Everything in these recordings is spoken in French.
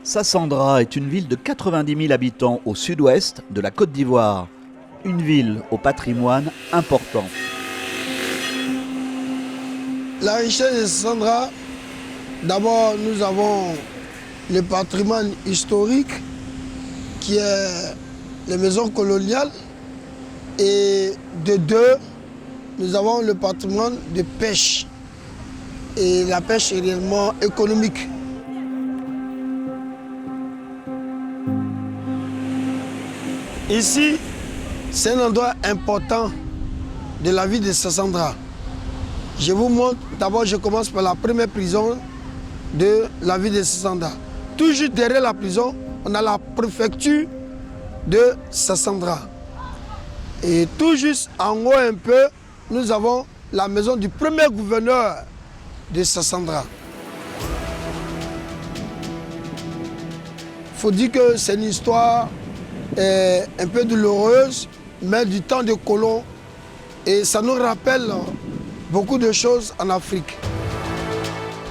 Sassandra est une ville de 90 000 habitants au sud-ouest de la Côte d'Ivoire. Une ville au patrimoine important. La richesse de Sassandra, d'abord nous avons le patrimoine historique qui est les maisons coloniales et de deux, nous avons le patrimoine de pêche. Et la pêche est réellement économique. Ici, c'est un endroit important de la vie de Sassandra. Je vous montre, d'abord je commence par la première prison de la ville de Sassandra. Tout juste derrière la prison, on a la préfecture de Sassandra. Et tout juste en haut un peu, nous avons la maison du premier gouverneur de Sassandra. Il faut dire que c'est une histoire un peu douloureuse, mais du temps des colons. Et ça nous rappelle beaucoup de choses en Afrique.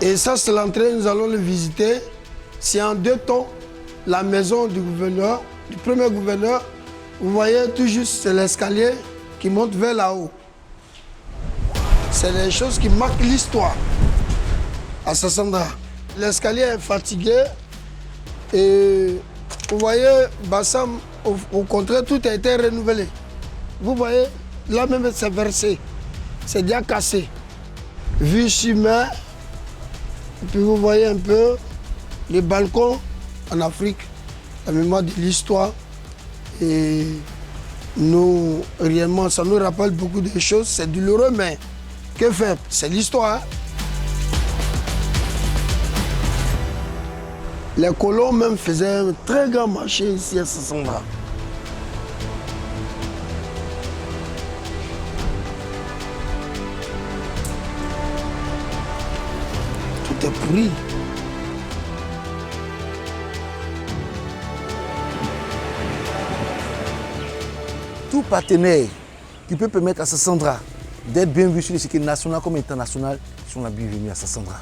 Et ça, c'est l'entrée, nous allons le visiter. C'est en deux temps la maison du gouverneur, du premier gouverneur. Vous voyez tout juste, c'est l'escalier qui monte vers là-haut. C'est des choses qui marquent l'histoire à Sassandra. L'escalier est fatigué et vous voyez, Bassam, au contraire, tout a été renouvelé. Vous voyez, là même c'est versé, c'est déjà cassé. Vue sur mer, et puis vous voyez un peu les balcons en Afrique, la mémoire de l'histoire. Et nous, réellement, ça nous rappelle beaucoup de choses. C'est douloureux, mais que faire? C'est l'histoire. Hein? Les colons même faisaient un très grand marché ici à Sassandra. Tout est pourri. Tout partenaire qui peut permettre à Sassandra d'être bien vu sur les circuits national comme international sont la bienvenue à Sassandra.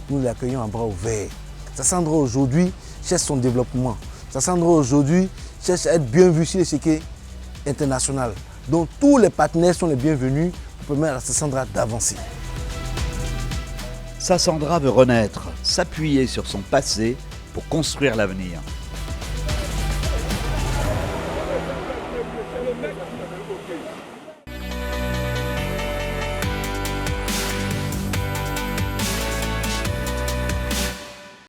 Nous l'accueillons à bras ouverts. Sassandra aujourd'hui cherche son développement. Sassandra aujourd'hui cherche à être bien vu sur les circuits international. Donc tous les partenaires sont les bienvenus pour permettre à Sassandra d'avancer. Sassandra veut renaître, s'appuyer sur son passé pour construire l'avenir.